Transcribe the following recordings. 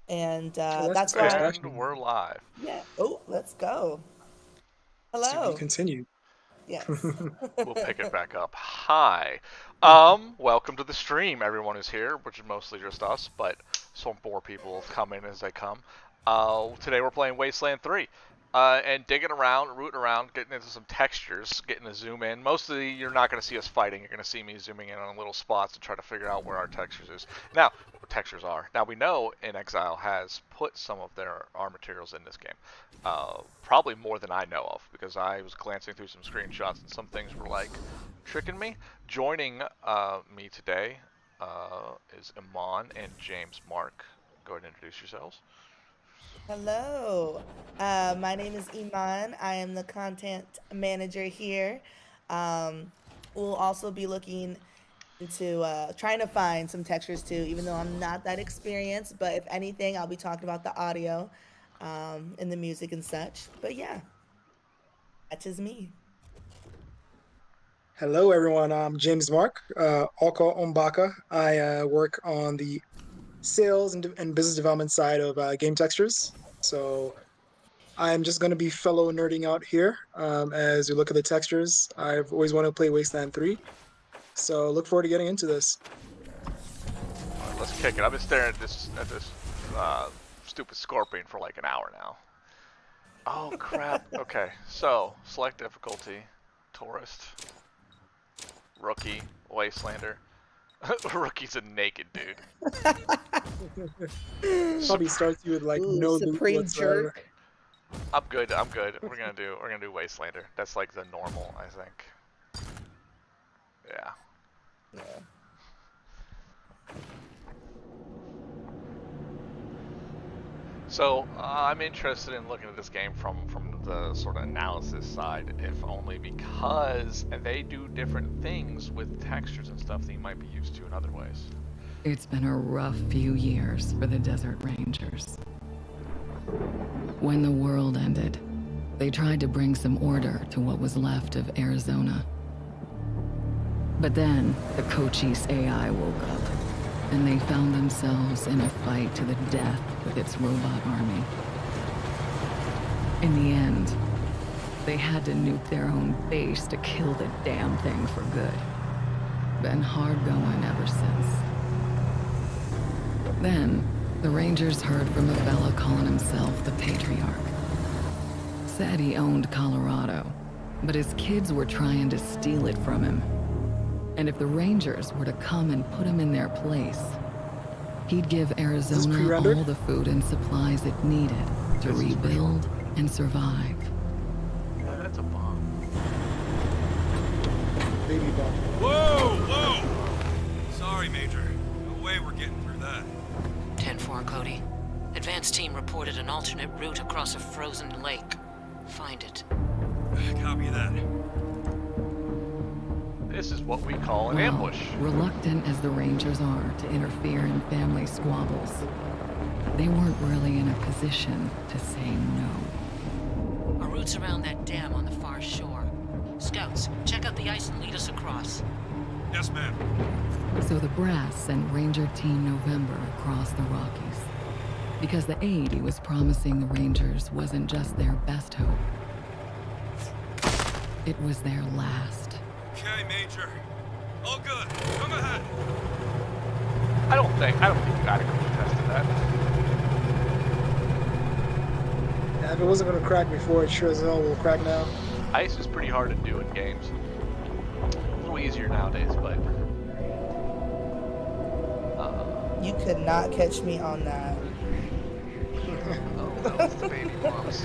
And Oh, that's that's why, disgusting. And we're live. yeah. Oh, let's go. To be Hello. continued. Yes. We'll pick it back up. Hi. Welcome to the stream, everyone who's here, which is mostly just us, but some more people come in as they come. Today we're playing Wasteland 3. And digging around, rooting around, getting into some textures, getting to zoom in. Mostly, you're not going to see us fighting. You're going to see me zooming in on little spots to try to figure out where our textures is. Now, textures are. Now, we know In Exile has put some of their materials in this game. Probably more than I know of, because I was glancing through some screenshots and some things were like tricking me. Joining me today is Iman and James Mark. Go ahead and introduce yourselves. Hello. My name is Iman. I am the content manager here. Um, we'll also be looking into trying to find some textures too, even though I'm not that experienced. But if anything, I'll be talking about the audio and the music and such. But yeah, that is me. Hello, everyone. I'm James Mark, Ooko-Ombaka. I work on the sales and business development side of Game Textures. So I'm just going to be fellow nerding out here as we look at the textures. I've always wanted to play Wasteland 3, so look forward to getting into this. Alright, let's kick it. I've been staring at this stupid scorpion for like an hour now. Oh crap. Okay, so select difficulty, tourist, rookie, wastelander. Rookie's a naked dude. Probably starts you with like Ooh, no loot supreme whatsoever. jerk. I'm good. I'm good. We're gonna do wastelander. That's like the normal, I think. Yeah. Yeah. So I'm interested in looking at this game from the sort of analysis side, if only because they do different things with textures and stuff that you might be used to in other ways. It's been a rough few years for the Desert Rangers. When the world ended, they tried to bring some order to what was left of Arizona. But then, the Cochise AI woke up, and they found themselves in a fight to the death with its robot army. In the end, they had to nuke their own base to kill the damn thing for good. Been hard going ever since. Then, the Rangers heard from a fella calling himself the Patriarch. Said he owned Colorado, but his kids were trying to steal it from him. And if the Rangers were to come and put him in their place, he'd give Arizona pre-rendered? all the food and supplies it needed to This is rebuild and survive. Yeah, that's a bomb. Baby bomb. Whoa! Sorry, Major. No way we're getting through that. 10-4, Cody. Advance team reported an alternate route across a frozen lake. Find it. Copy that. This is what we call an Well, ambush. reluctant as the Rangers are to interfere in family squabbles, they weren't really in a position to say no. Our route's around that dam on the far shore. Scouts, check out the ice and lead us across. Yes, ma'am. So the Brass sent Ranger Team November across the Rockies, because the aid he was promising the Rangers wasn't just their best hope. It was their last. Okay, Major. All good. Come ahead. I don't think you adequately tested that. Yeah, if it wasn't going to crack before, it sure as hell will crack now. Ice is pretty hard to do in games. A little easier nowadays, but You could not catch me on that. oh, that was the baby bombs.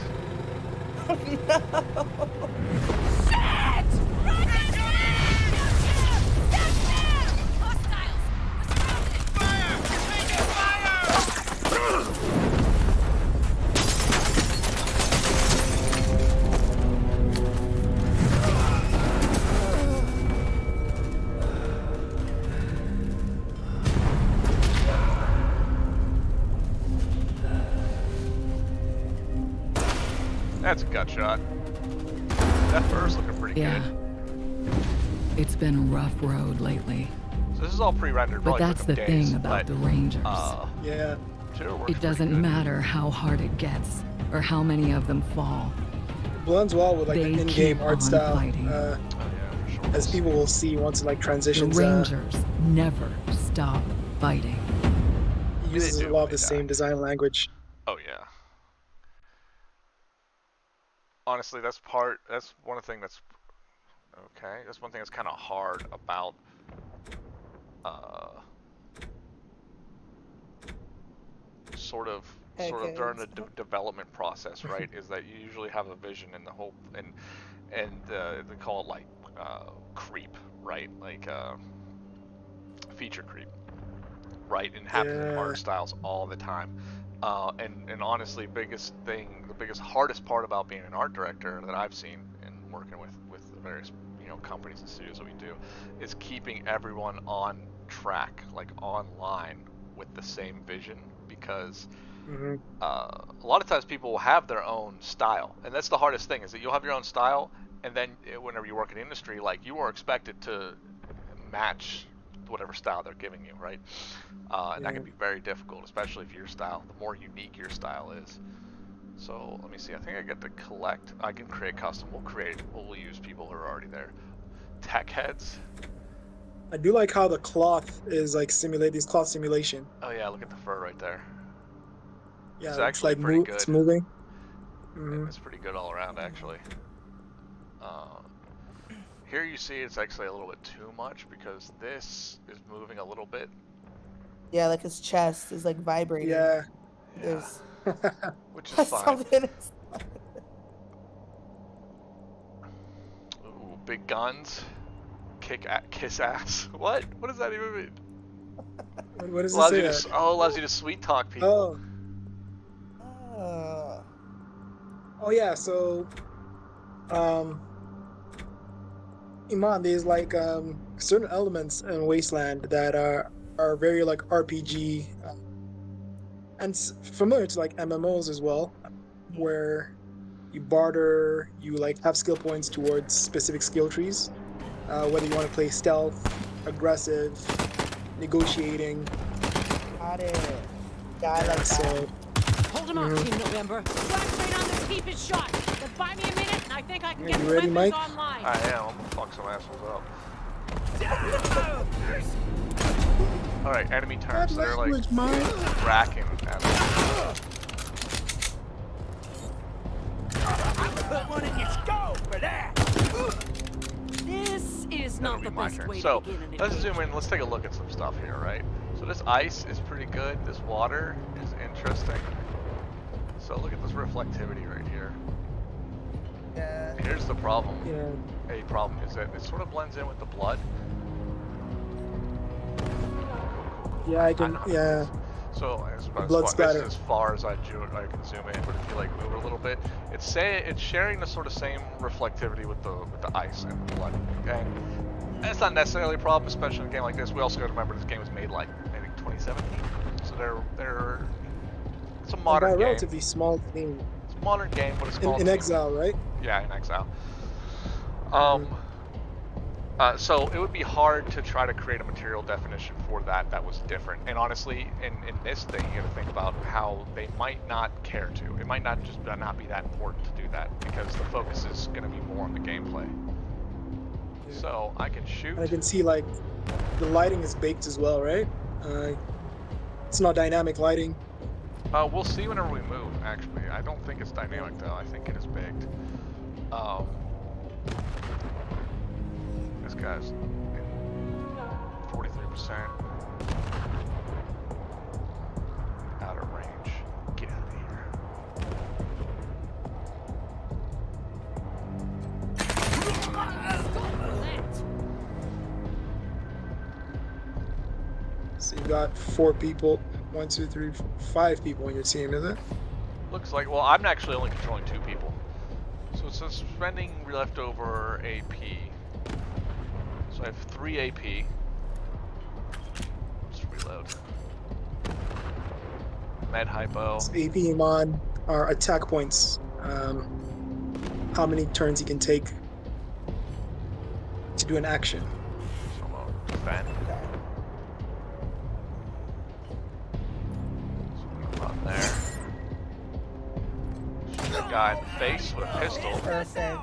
That's a gut shot. That fur's looking pretty Yeah. good. It's been a rough road lately. So this is all pre-rendered. But Probably that's took the them days, thing about but, the Rangers. Yeah, Material works It doesn't pretty good. matter how hard it gets or how many of them fall. It blends well with like They the in-game keep art on style, fighting. Oh yeah, for sure. as people will see once it like The transitions. Rangers never stop fighting. He they uses a do lot when of they the same die. design language. Oh yeah. Honestly, that's one of the things that's okay. That's one thing that's kind of hard about sort of during the development process, right? Is that you usually have a vision and the whole and they call it like creep, right? Like feature creep, right? And happens in Yeah. art styles all the time. And honestly, the biggest hardest part about being an art director that I've seen and working with the various companies and studios that we do is keeping everyone on track, like online with the same vision, because Hmm. a lot of times people will have their own style, and that's the hardest thing, is that you'll have your own style, and then whenever you work in industry, like you are expected to match whatever style they're giving you, right? And that Yeah. can be very difficult, especially if your style, the more unique your style is. So let me see. I think I get to collect. I can create custom. We'll use people who are already there. Tech heads. I do like how the cloth is like these cloth simulation. Oh yeah, look at the fur right there. It's Yeah, it's actually like pretty it's good. moving. Hmm. It's pretty good all around, actually. Here you see it's actually a little bit too much because this is moving a little bit. Yeah, like his chest is like vibrating. Yeah. Yeah, There's which is fine. something. Ooh, big guns. Kiss ass. What? What does that even mean? What does it Allows say? you to allows you to sweet talk people. Oh, Oh. oh yeah. So, um, Iman, there's like certain elements in Wasteland that are very like RPG and familiar to like MMOs as well, where you barter, you like have skill points towards specific skill trees, whether you want to play stealth, aggressive, negotiating. Got it. Yeah, I like that. So, Hold him up, Team November. Flash right on this keep his shot. Then buy me a minute, and I think I can Yeah, get you the ready, weapons Mike? online. I am. I'm gonna fuck some assholes up. Alright, enemy turns. So they're like racking at us. Put one in your skull for that. This is That'll not be the my best turn. way So to begin an let's zoom engagement. in. Let's take a look at some stuff here, right? So this ice is pretty good. This water is interesting. So look at this reflectivity right here. Yeah. Here's the problem. yeah, A problem is that it sort of blends in with the blood. yeah, I can, yeah. So it's about blood this splatter. is as far as I can zoom in, but if you like move it a little bit, it's sharing the sort of same reflectivity with the ice and the blood. Okay, that's not necessarily a problem, especially in a game like this. We also got to remember this game was made like I think 2017, so it's a And by modern a game. relatively small team It's a modern game, but a small in team. Exile, right? Yeah, in Exile. Mhm. So it would be hard to try to create a material definition for that was different. And honestly, in this thing, you got to think about how they might not care to. It might not just not be that important to do that because the focus is going to be more on the gameplay. Yeah. So I can shoot. And I can see like the lighting is baked as well, right? It's not dynamic lighting. We'll see whenever we move. Actually, I don't think it's dynamic though. I think it is baked. This guy's 43% out of range. Get out of here. So you got 4 people, 1, 2, 3, 5 people on your team, is it? Looks like, well, I'm actually only controlling 2 people. So it says spending leftover AP. So I have 3 AP. Just reload. Med hypo. So AP Iman are attack points. How many turns you can take to do an action. So defend. So guy in the face with a pistol. Perfect.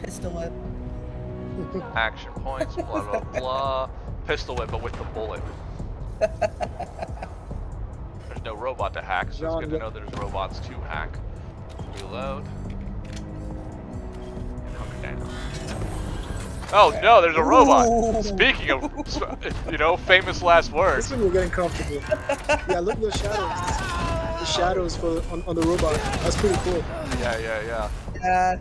Pistol whip. Action points, blah blah blah. Pistol whip, but with the bullet. There's no robot to hack, so it's good to know there's robots to hack. Reload. Hunker down. Oh no, there's a robot! Ooh. Speaking of, famous last This words. one you're getting comfortable. Yeah, look at those shadows. The shadows on the robot. That's pretty cool. Yeah. Yeah.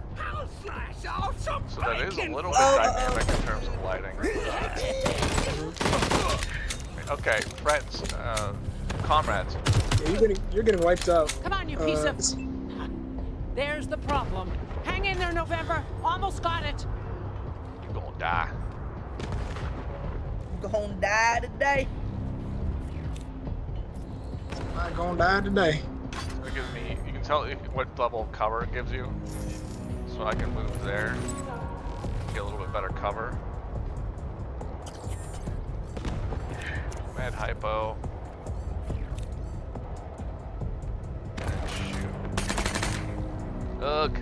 So that is a little bit dynamic in terms of lighting. Okay, friends, comrades. Yeah, you're getting wiped out. Come on, you piece of... There's the problem. Hang in there, November. Almost got it. You're gonna die. I'm gonna die today. I'm gonna die today. So it gives me, you can tell what level of cover it gives you. So I can move there, get a little bit better cover. Mad hypo. And shoot. Ugh.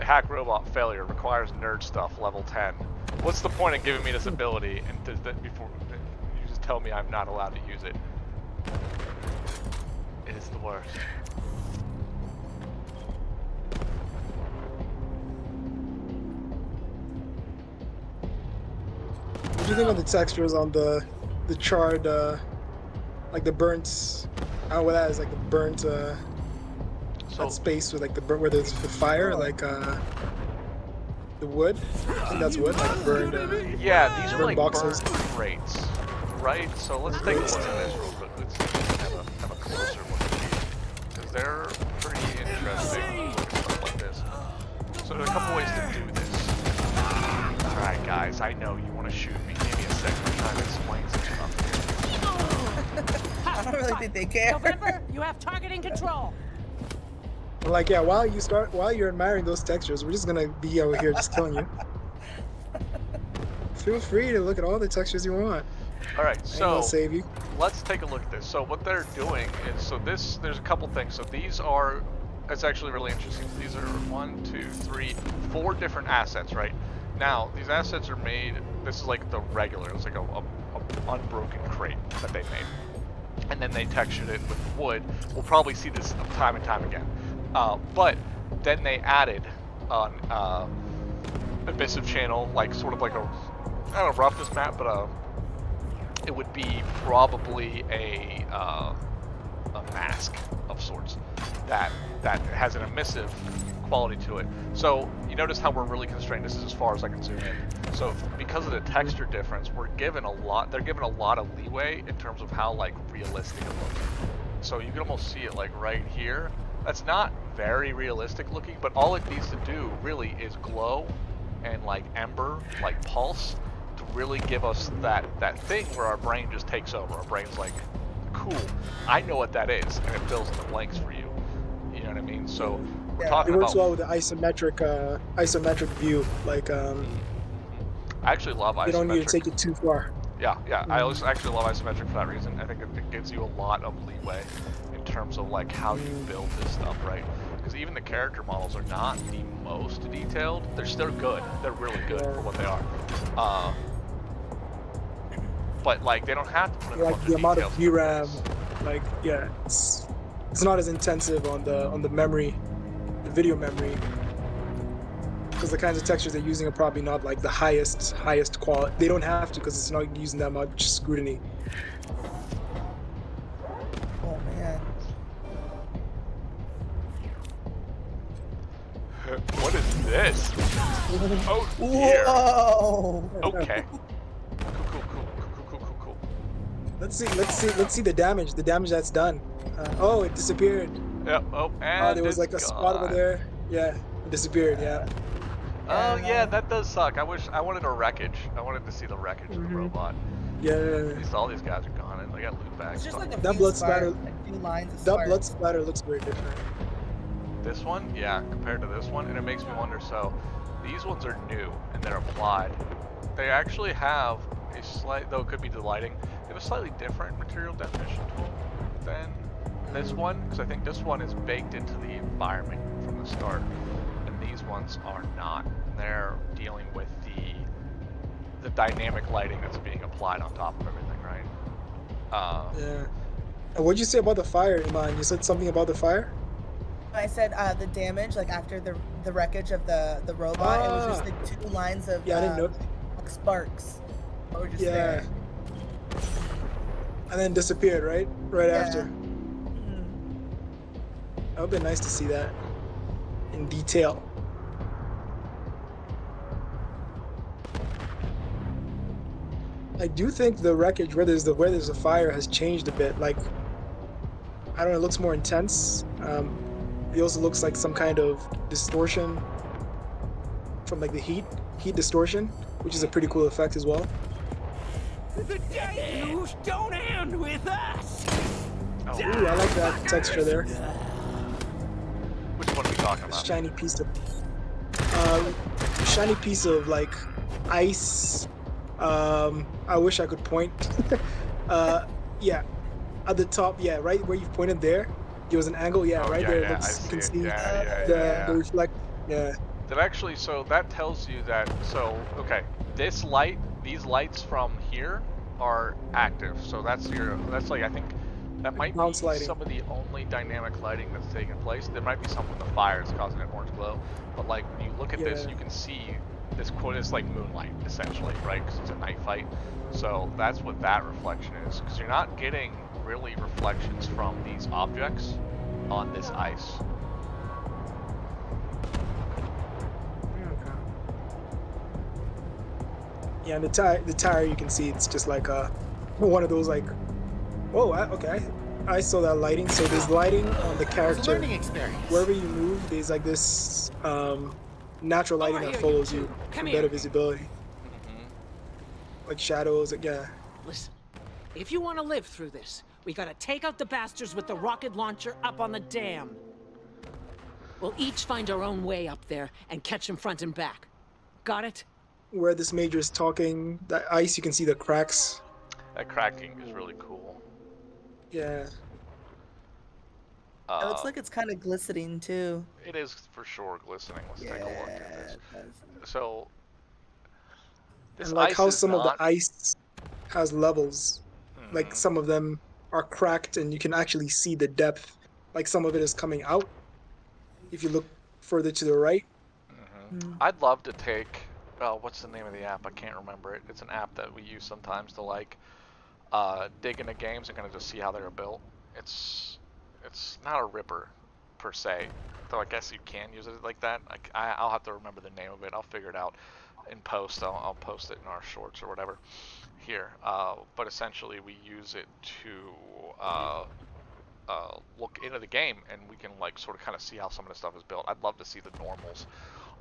Hack robot failure requires nerd stuff level 10. What's the point of giving me this ability and before you just tell me I'm not allowed to use it? It is the worst. What do you think of the textures on the charred, like the burnt? I don't know what that is, like the burnt. That space with like where there's the fire, like the wood. I think that's wood, like burned. Yeah, these are like boxes. burned crates, right? So let's take a look at this real quick. Let's have a closer look at these, because they're pretty interesting. Look at stuff like this. So there's a couple ways to do this. All right, guys, I know you want to shoot me. Give me a second. I'm trying to explain some stuff here. I don't really think they care. November, you have targeting control. Like, yeah, while you're admiring those textures, we're just gonna be over here just killing you. Feel free to look at all the textures you want. All right, so save you. let's take a look at this. So what they're doing is, there's a couple things. So these are, it's actually really interesting. These are 1, 2, 3, 4 different assets, right? Now, these assets are made, this is like the regular, it's like a unbroken crate that they made. And then they textured it with wood. We'll probably see this time and time again. But then they added an emissive channel, like sort of like a, I don't know, roughness map, but it would be probably a mask of sorts that has an emissive quality to it. So you notice how we're really constrained. This is as far as I can zoom in. So because of the texture difference, they're given a lot of leeway in terms of how like realistic it looks. So you can almost see it like right here. That's not very realistic looking, but all it needs to do really is glow and like ember, like pulse, to really give us that thing where our brain just takes over. Our brain's like, cool, I know what that is, and it fills in the blanks for you. You know what I mean? So we're talking it works about, well with the isometric view. Like I actually love isometric. you don't need to take it too far. Yeah. I actually love isometric for that reason. I think it gives you a lot of leeway in terms of like how you build this stuff, right? Because even the character models are not the most detailed. They're still good. They're really good for what they are. But like they don't have to put in a bunch Like the of amount of details. VRAM, like yeah, it's not as intensive on the memory, the video memory. Because the kinds of textures they're using are probably not like the highest quality. They don't have to because it's not using that much scrutiny. Oh man. What is this? Oh dear. Whoa! Okay. Cool. Let's see the damage. The damage that's done. Oh, it disappeared. Yep. Oh, and There was like a spot over there. Yeah, it disappeared. Yeah. Oh yeah, that does suck. I wanted a wreckage. I wanted to see the wreckage of the robot. Yeah. At least all these guys are gone and they got loot bags. It's just like a That few blood splatter. a few lines of That spark. blood splatter looks very different. this one, yeah, compared to this one, and it makes me wonder, so these ones are new and they're applied. They actually have a slight, though it could be the lighting, they have a slightly different material definition tool than this one, because I think this one is baked into the environment from the start, and these ones are not. They're dealing with the dynamic lighting that's being applied on top of everything, right? Yeah. And what'd you say about the fire, Iman? You said something about the fire? I said the damage, like after the wreckage of the robot, it was just like 2 lines of Yeah, I didn't know. like sparks that were just Yeah. there. And then disappeared, right? Right Yeah. after. Mhm. That would be nice to see that in detail. I do think the wreckage where there's a fire has changed a bit. Like, I don't know, it looks more intense. It also looks like some kind of distortion from like the heat distortion, which is a pretty cool effect as well. The deluge don't end with us! Oh, Ooh, I like that texture there. which one are we talking A about? shiny piece of like ice. I wish I could point. Yeah, at the top, yeah, right where you pointed there was an angle, yeah, Oh, right yeah, there. yeah, Looks, I you can see see it. Yeah, the reflect. Yeah, That actually, so that tells you that, so, okay, these lights from here are active, so that's like, I think, that might be bounce lighting. some of the only dynamic lighting that's taking place. There might be some from the fire that's causing an orange glow, but like, when you look at this, Yeah. you can see this quote is like moonlight, essentially, right, because it's a night fight, so that's what that reflection is, because you're not getting really reflections from these objects on this ice. Yeah, and the tire you can see it's just like one of those like, oh, okay, I saw that lighting. So there's lighting on the It's a character. learning experience. Wherever you move, there's like this natural lighting Over that here, follows you you two. for Come better here. visibility, like shadows. Yeah. Listen, if you want to live through this, we gotta take out the bastards with the rocket launcher up on the dam. We'll each find our own way up there and catch them front and back. Got it? Where this major is talking, that ice, you can see the cracks. That cracking is really cool. Yeah. It looks like it's kind of glistening too. It is for sure glistening. Let's take a look at this. it does. So, this And like ice how is some of not, the ice has levels. Like Mhm. some of them are cracked and you can actually see the depth. Like some of it is coming out if you look further to the right. I'd love to take, what's the name of the app? I can't remember it. It's an app that we use sometimes to like dig into games and kind of just see how they're built. It's not a ripper per se, though I guess you can use it like that. I'll have to remember the name of it. I'll figure it out in post. I'll post it in our shorts or whatever here. But essentially we use it to look into the game, and we can like sort of kind of see how some of the stuff is built. I'd love to see the normals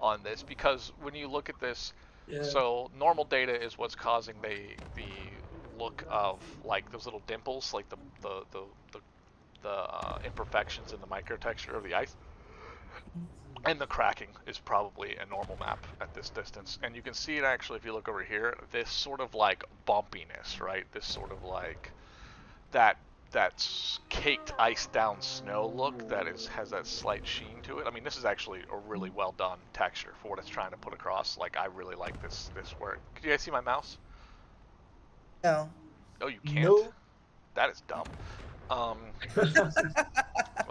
on this, because when you look at this, Yeah. so normal data is what's causing the look of like those little dimples, like the imperfections in the microtexture of the ice, and the cracking is probably a normal map at this distance. And you can see it actually if you look over here, this sort of like bumpiness, right? This sort of like that caked ice down snow look that has that slight sheen to it. I mean, this is actually a really well done texture for what it's trying to put across. Like, I really like this work. Could you guys see my mouse? No. Oh, you can't? No. That is dumb. Hold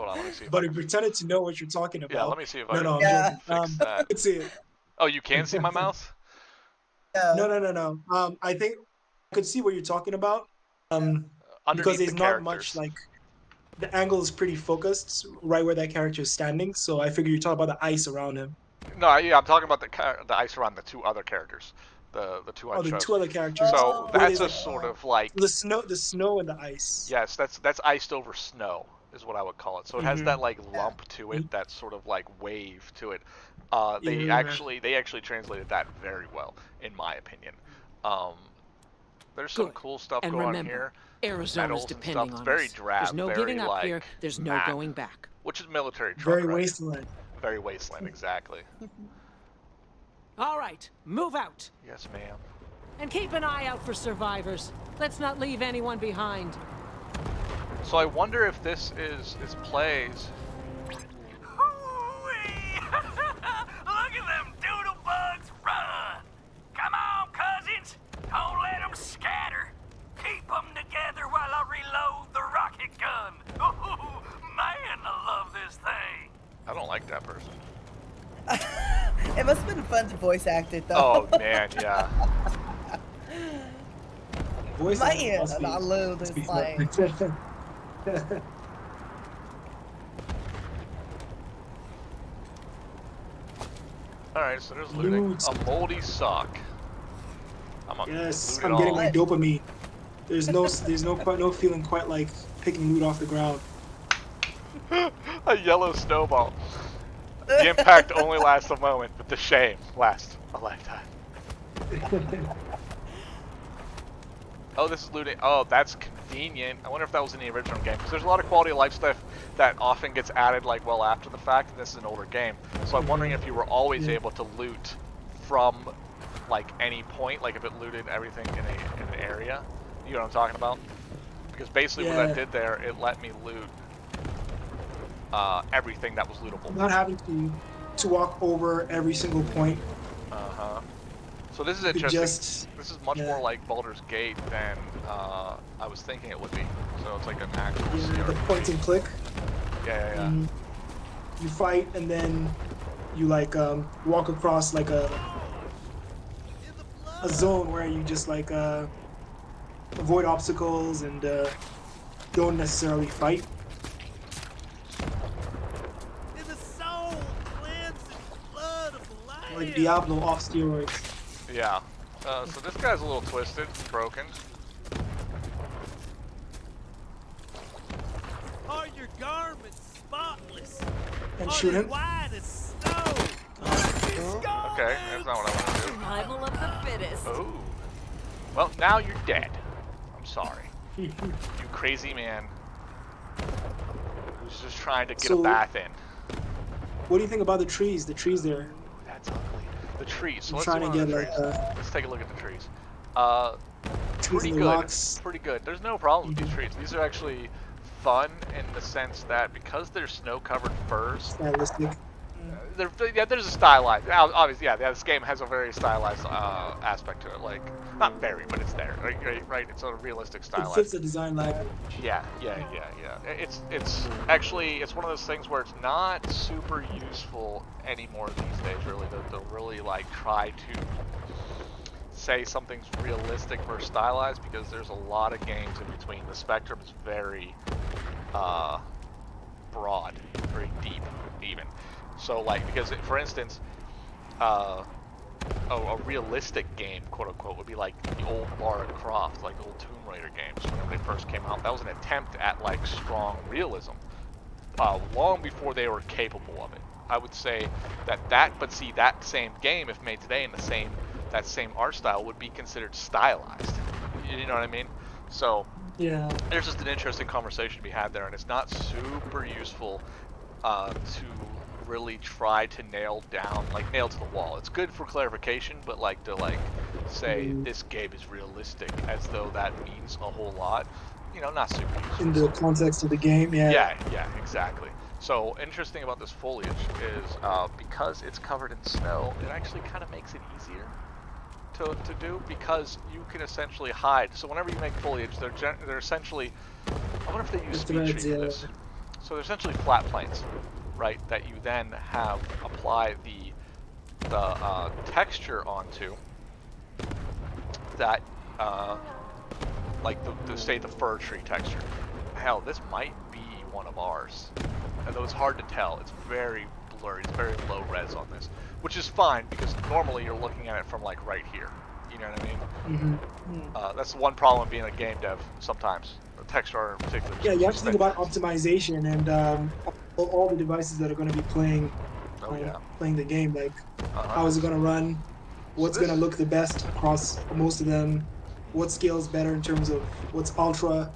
on, let me see if But I he can... pretended to know what you're talking about. Yeah, let me see if I No, can no, I'm Yeah. joking. fix I that. could see it. Oh, you can see my mouse? No. I think I could see what you're talking about. Because Underneath there's the not much characters. like the angle is pretty focused right where that character is standing. So I figure you're talking about the ice around him. No, yeah, I'm talking about the ice around the two other characters. The two I Oh, the chose. two other characters. So where that's there's a like sort of like... the snow and the ice. Yes, that's iced over snow is what I would call it. So it has that like lump to it, that sort of like wave to it. They Yeah. actually translated that very well, in my opinion. There's some Good. cool stuff And going on remember, here. Arizona's Metals and depending stuff. It's on very us. drab, There's no very giving up like here. There's no matte. going back. which is military truck. Very right? Wasteland. Very Wasteland, exactly. All right, move out. Yes, ma'am. And keep an eye out for survivors. Let's not leave anyone behind. So I wonder if this is plays. Hoo-wee! Look at them doodle bugs run! Come on, cousins! Don't let them scatter! Keep them together while I reload the rocket gun! Ooh, man, I love this thing! I don't like that person. It must have been fun to voice act it though. Oh man, yeah. Voice Man, acting must be- I love must this be fun. thing. Alright, so there's looting. Loot. A moldy sock. Yes, loot it I'm all. getting my dopamine. There's no feeling quite like picking loot off the ground. A yellow snowball. The impact only lasts a moment, but the shame lasts a lifetime. Oh, this is looting. Oh, that's convenient. I wonder if that was in the original game, because there's a lot of quality of life stuff that often gets added like well after the fact, and this is an older game. So I'm wondering if you were always able to loot from like any point, like if it looted everything in an area. You know what I'm talking about? Because basically what that did there, it let me loot everything that was lootable. Not having to walk over every single point. So this is You could interesting. just- This is much more like Baldur's Gate than I was thinking it would be. So it's like an actual The point and click. Yeah. Mhm. You fight and then you like walk across like a zone where you just like avoid obstacles and don't necessarily fight. In the soul, cleansed blood of life. Like Diablo off steroids. Yeah. So this guy's a little twisted, broken. Are your garments spotless? And Are shoot they him. white as snow? Okay, that's not what I want to do. Survival of the fittest. Oh. Well, now you're dead. I'm sorry. You crazy man who's just trying to get a So- bath in. What do you think about the trees? The trees there. That's ugly. The trees. So I'm let's trying see to one of get the like trees. Let's take a look at the trees. trees Pretty in the good. rocks. Pretty good. There's no problem with these trees. These are actually fun in the sense that because they're snow-covered firs, Stylistic. there's a stylized. Obviously, yeah, this game has a very stylized aspect to it. Like, not very, but it's there. Right? It's a realistic It stylized. fits the design language. Yeah. It's actually one of those things where it's not super useful anymore these days. Really, to really like try to say something's realistic versus stylized, because there's a lot of games in between. The spectrum is very broad, very deep, even. So like, because for instance, a realistic game, quote unquote, would be like the old Lara Croft, like old Tomb Raider games whenever they first came out. That was an attempt at like strong realism, long before they were capable of it. I would say but see, that same game, if made today in that same art style, would be considered stylized. You know what I mean? So Yeah. there's just an interesting conversation to be had there, and it's not super useful to really try to nail to the wall. It's good for clarification, but like to like say this game is realistic as though that means a whole lot, not super useful. In the context of the game, yeah. Yeah, exactly. So interesting about this foliage is because it's covered in snow, it actually kind of makes it easier to do, because you can essentially hide. So whenever you make foliage, they're essentially, I wonder if they use The speed threads, tree for yeah. this. So they're essentially flat planes, right? That you then have apply the texture onto. That like the fir tree texture. Hell, this might be one of ours. Although it's hard to tell. It's very blurry. It's very low res on this, which is fine because normally you're looking at it from like right here. You know what I mean? That's the one problem with being a game dev sometimes. The texture art in particular. Yeah, you have to think about optimization and all the devices that are going to be playing the game. Like, how is it going to run? What's going to look the best across most of them? What scale is better in terms of what's ultra?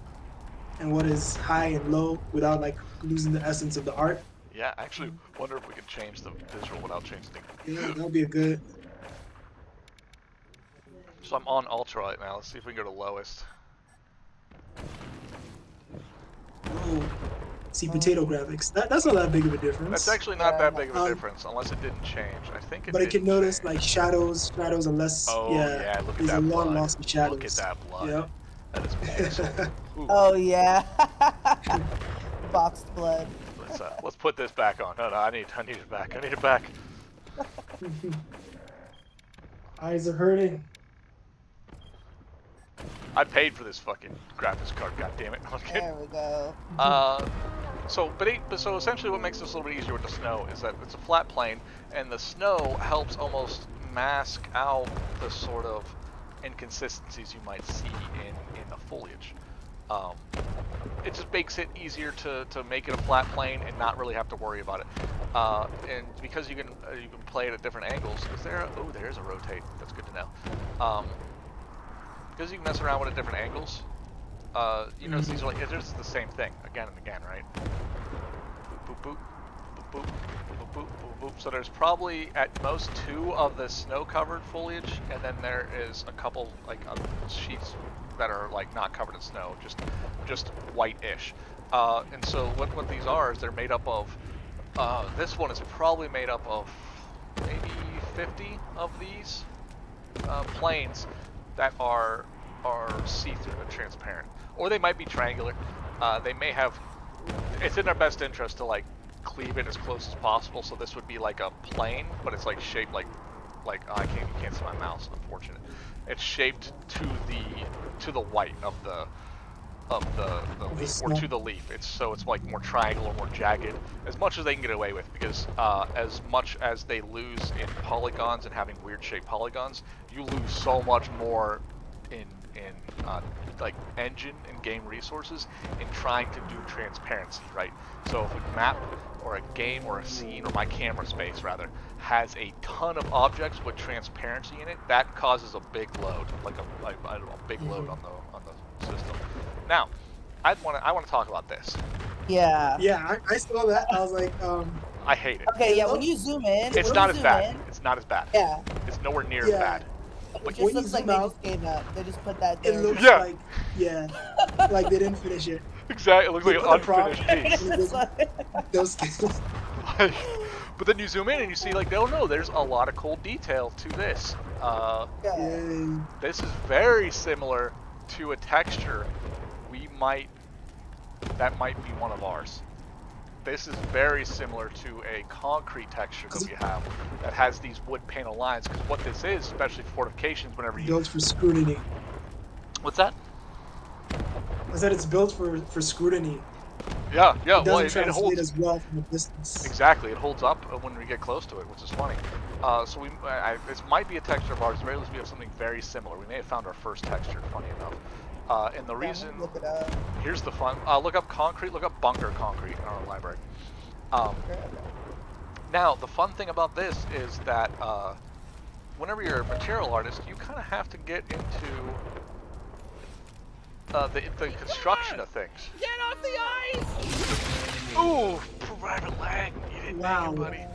and what is high and low without like losing the essence of the art. Yeah, I actually wonder if we can change the visual without changing the. Yeah, that would be a good. So I'm on ultra right now. Let's see if we can go to lowest. Oh, see potato graphics. That's not that big of a difference. That's actually not that big of a difference, unless it didn't change. I think it. But I did can notice change. like shadows are less. Oh yeah, look at there's that a blood. lot lost in shadows. Look at that blood. Yep. That is beautiful. Ooh. Oh yeah. Boxed blood. Let's put this back on. No, I need it back. I need it back. Eyes are hurting. I paid for this fucking graphics card. God damn it. There we go. So essentially, what makes this a little bit easier with the snow is that it's a flat plane, and the snow helps almost mask out the sort of inconsistencies you might see in the foliage. It just makes it easier to make it a flat plane and not really have to worry about it. And because you can play it at different angles. Is there? There's a rotate. That's good to know. Because you can mess around with it at different angles. You notice these are like it's the same thing again and again, right? Boop boop boop boop boop boop boop boop boop. So there's probably at most 2 of the snow-covered foliage, and then there is a couple like sheets that are like not covered in snow, just white-ish. And so what these are is they're made up of. This one is probably made up of maybe 50 of these planes that are see-through and transparent, or they might be triangular. They may have. It's in their best interest to like cleave it as close as possible. So this would be like a plane, but it's like shaped like you can't see my mouse. Unfortunate. It's shaped to the white of the leaf, or to the leaf. It's like more triangular, more jagged, as much as they can get away with, because as much as they lose in polygons and having weird shaped polygons, you lose so much more in like engine and game resources in trying to do transparency, right? So if a map or a game or a scene, or my camera space rather, has a ton of objects with transparency in it, that causes a big load, like I don't know, a big load on the system. Now, I want to talk about this. Yeah. Yeah, I saw that. I was like, I hate it. Okay, yeah, when you zoom in, It's not as bad. It's not as bad. Yeah. It's nowhere near as bad. It But just when you looks like zoom they out, just gave up. They just put that it there. looks Yeah. like they didn't finish it. Exactly. It looks like an Put the prop- unfinished piece. It's like- Those But then you zoom in and you see, like, oh no, there's a lot of cool detail to this. yeah. Yay. This is very similar to a texture that might be one of ours. This is very similar to a concrete texture that we have that has these wood panel lines, because what this is, especially for fortifications, whenever you... Built for scrutiny. What's that? I said it's built for scrutiny. Yeah, It well, doesn't it translate holds... as well from a distance. Exactly, it holds up when we get close to it, which is funny. So this might be a texture of ours. At the very least, we have something very similar. We may have found our first texture, funny enough. And the reason, Look it up. here's the fun. Look up concrete. Look up bunker concrete in our library. Now, the fun thing about this is that whenever you're a material artist, you kind of have to get into the construction of things. Get off the ice! Ooh, private lag. You didn't make it, buddy.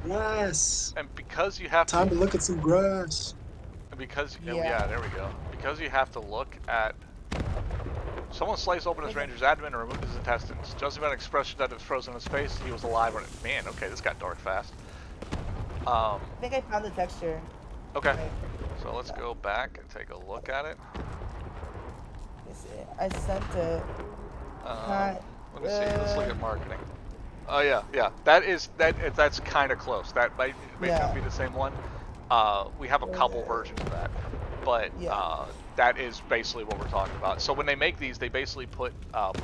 Yes. And because you have Time to look at some grass. because Yeah. there we go. Because you have to look at someone sliced open his ranger's abdomen and removed his intestines. Judging by an expression that is frozen in space, he was alive when it. Man, okay, this got dark fast. I think I found the texture. Okay, so let's go back and take a look at it. Let me see. I sent it. Let me see. Let's look at marketing. Oh yeah. That's kind of close. That may not be the same one. We have a couple versions of that, but that is basically what we're talking about. So when they make these, they basically put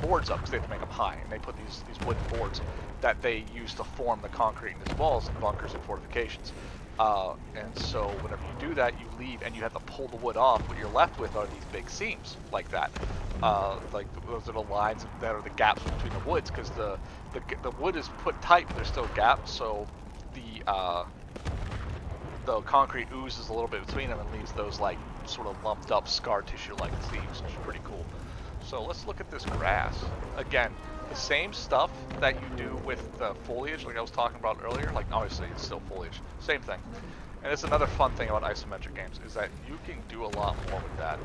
boards up because they have to make them high, and they put these wooden boards that they use to form the concrete in these walls and bunkers and fortifications. And so whenever you do that, you leave and you have to pull the wood off. What you're left with are these big seams like that. Like those are the lines that are the gaps between the woods, because the wood is put tight, but there's still gaps. So the concrete oozes a little bit between them and leaves those like sort of lumped up scar tissue like seams, which is pretty cool. So let's look at this grass. Again, the same stuff that you do with the foliage, like I was talking about earlier, like obviously it's still foliage, same thing. And it's another fun thing about isometric games, is that you can do a lot more with that.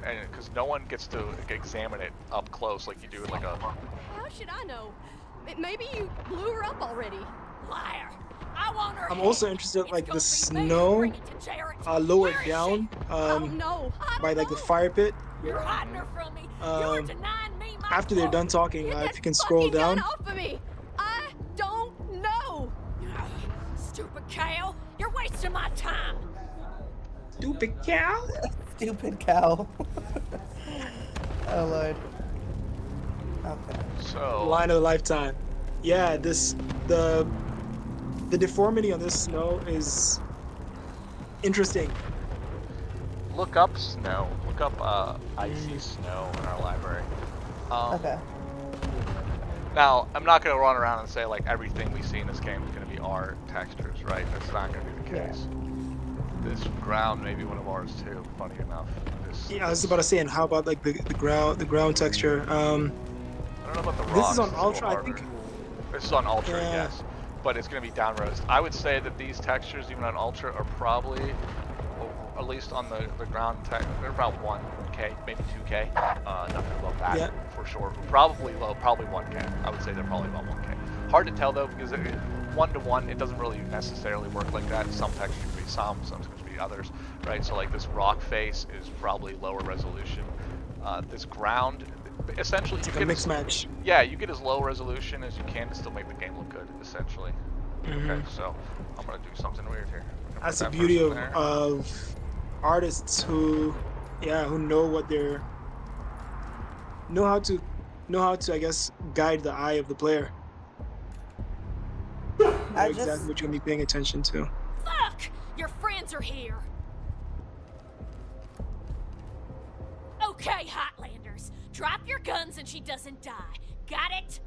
And because no one gets to examine it up close like you do in like a... How should I know? Maybe you blew her up already. Liar! I want her I'm head. also interested in It's like gonna the be me. snow Bring it to Jared. lower Where is down she? Oh no, I by don't like the know. fire pit. You're hiding her from me. You're Um, denying me my After they're done talking, Get if that you can scroll fucking gun down. off of me. I don't know. Stupid cow. You're wasting my time. Stupid cow. Stupid cow. Oh lord. Okay. So... Line of a lifetime. Yeah, the deformity on this snow is interesting. Look up snow. Look up icy snow in our library. Okay. Now, I'm not going to run around and say like everything we see in this game is going to be our textures, right? That's not going to be the Yeah. case. This ground may be one of ours too, funny enough. Yeah, I was about to say, and how about like the ground texture? I don't know about the This rocks. is on it's a little Ultra, I harder. think. This is on Ultra, Yeah. yes. But it's going to be down roast. I would say that these textures, even on Ultra, are probably, well, at least on the ground tech, they're about 1K, maybe 2K. Nothing above that, Yeah. for sure. Probably low, probably 1K. I would say they're probably about 1K. Hard to tell though, because one-to-one, it doesn't really necessarily work like that. Some textures can be some textures can be others, right? So like this rock face is probably lower resolution. This ground, essentially, It's you like a get mixed match. yeah, you get as low resolution as you can to still make the game look good, essentially. Okay, so I'm gonna do something weird here. I'm gonna That's the put that beauty person of there. artists who know what they're know how to I guess guide the eye of the player. I Know just exactly what you're gonna be paying attention to. Fuck! Your friends are here. Okay, Hotlanders. Drop your guns and she doesn't die. Got it?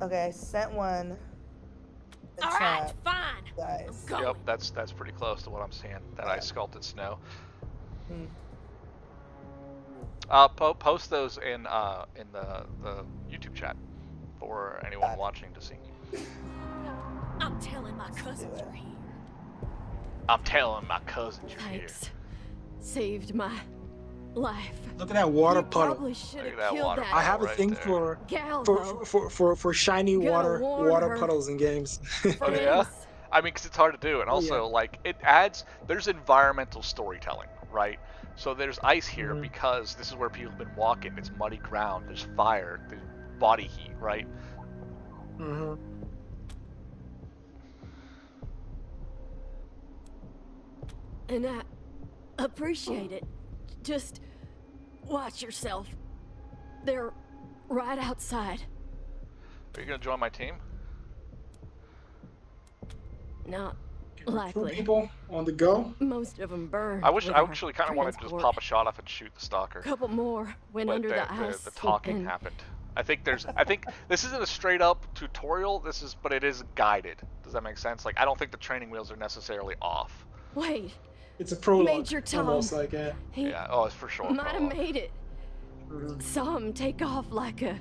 okay. I sent one. in the All right, chat, fine. guys. I'm going. Yep, that's pretty close to what I'm seeing. That ice sculpted snow. Hmm. Post those in the YouTube chat for anyone watching to see. I'm telling my cousins you're here. I'm telling my cousins you're here. Thanks. Saved my life. Look at that water You puddle. probably should Look have at that killed water that I have a right thing there. gal, though. for shiny Gotta warn water her. puddles in games. Oh yeah? Friends. I mean, because it's hard to do, and Oh, also, yeah. like, it adds, there's environmental storytelling, right? So there's ice here because this is where people have been walking, it's muddy ground, there's fire, there's body heat, right? Mm-hmm. And I appreciate it. Just watch yourself. They're right outside. Are you gonna join my team? Not Two likely. people on the go. Most of them burned. I with actually our kind of wanted to just transport. pop a shot off and shoot the stalker. A couple more went But under the ice. the talking and happened. I think this isn't a straight up tutorial, but it is guided. Does that make sense? Like, I don't think the training wheels are necessarily off. Wait, It's a prologue. Major Tom. Almost like yeah. he Yeah, oh, it's for sure. might have prologue. made it. Saw him take off like a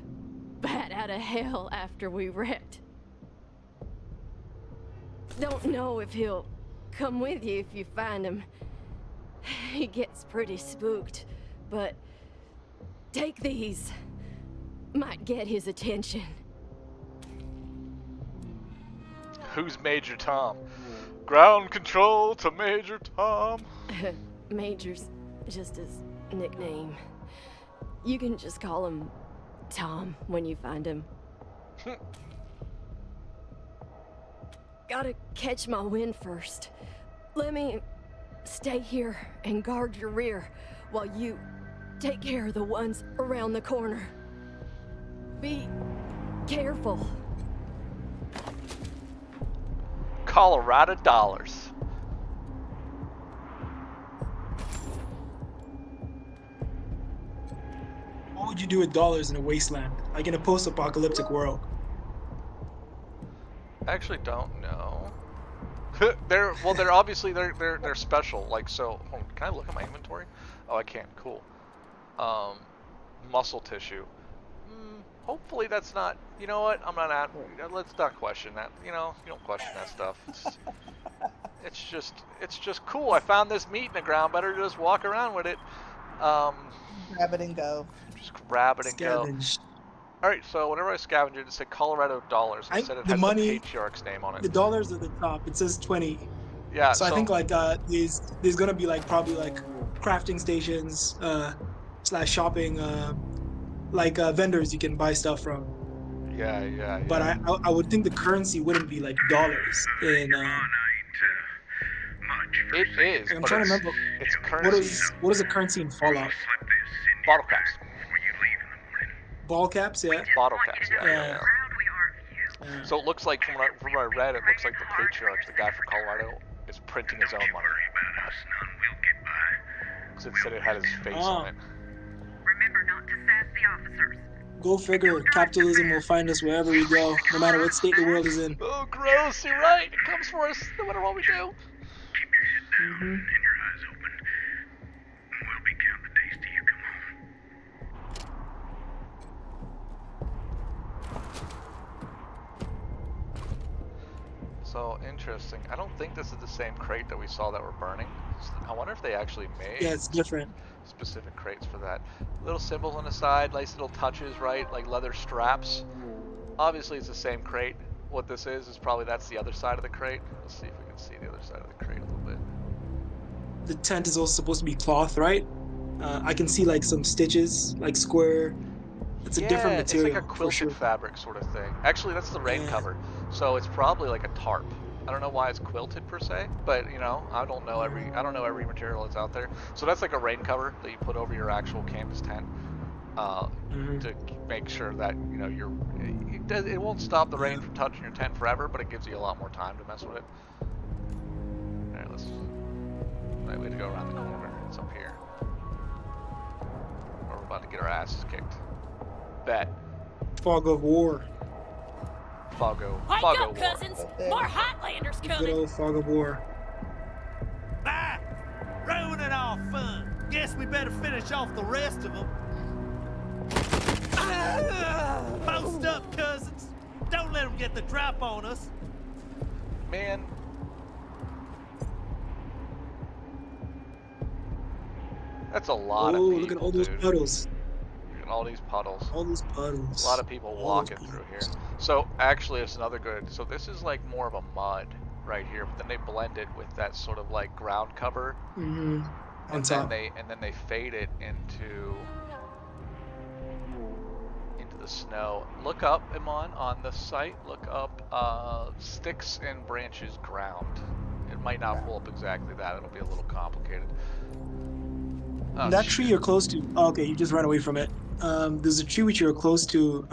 bat out of hell after we wrecked. Don't know if he'll come with you if you find him. He gets pretty spooked, but take these. Might get his attention. Who's Major Tom? Ground control to Major Tom. Major's just his nickname. You can just call him Tom when you find him. Gotta catch my wind first. Let me stay here and guard your rear while you take care of the ones around the corner. Be careful. Colorado dollars. What would you do with dollars in a wasteland, like in a post-apocalyptic world? I actually don't know. they're obviously they're special. Like, so, hold on, can I look at my inventory? Oh, I can't. Cool. Muscle tissue. Hopefully that's not. You know what? I'm not at. Let's not question that. You know, you don't question that stuff. It's just cool. I found this meat in the ground. Better just walk around with it. Grab it and go. Just grab it and Scavenge. go. All right. So whenever I scavenged it, it said Colorado dollars. It said it has the patriarch's name on it. The dollars at the top. It says 20. Yeah. So I think like there's gonna be like probably like crafting stations / shopping like vendors you can buy stuff from. Yeah. But I would think the currency wouldn't be like dollars in. It is. I'm trying to remember. It's currency. What is the currency in Fallout? Bottle caps. Ball caps, yeah. Bottle caps, yeah. So it looks like, from what I read, it looks like the patriarch, the guy from Colorado, is printing his own money. Because it said it had his face on it. Remember not to sass the officers. Go figure. Capitalism will find us wherever we go, no matter what state the world is in. Oh, gross! You're right. It comes for us, no matter what we do. Keep your head down and your eyes open. We'll be counting the days till you come home. So interesting. I don't think this is the same crate that we saw that were burning. I wonder if they actually made Yeah, it's different. specific crates for that. Little symbols on the side, nice little touches, right? Like leather straps. Obviously, it's the same crate. What this is probably that's the other side of the crate. Let's see if we can see the other side of the crate a little bit. The tent is also supposed to be cloth, right? I can see like some stitches, like square. It's a different material. It's like a quilted fabric sort of thing. Actually, that's the rain cover. So it's probably like a tarp. I don't know why it's quilted per se, but you know, I don't know every material that's out there. So that's like a rain cover that you put over your actual canvas tent to make sure that you know it won't stop the rain from touching your tent forever, but it gives you a lot more time to mess with it. All right, we have to go around the corner. It's up here. We're about to get our asses kicked. Bet. Fog of war. Fog of Wake war. up, cousins! More Highlanders Good coming! old fog of war. Bye! Ruining our fun. Guess we better finish off the rest of them. Post up, cousins. Don't let them get the drop on us. Man. That's a lot of people, look at all those dude. puddles. Look at all these puddles. All those puddles. A lot of people walking through here. So actually, it's another good. So this is like more of a mud right here, but then they blend it with that sort of like ground cover, On and top. then they fade it into the snow. Look up, Iman, on the site. Look up sticks and branches ground. It might not pull up exactly that. It'll be a little complicated. Oh, That shit. tree you're close to. Oh, okay, you just ran away from it. There's a tree which you're close to.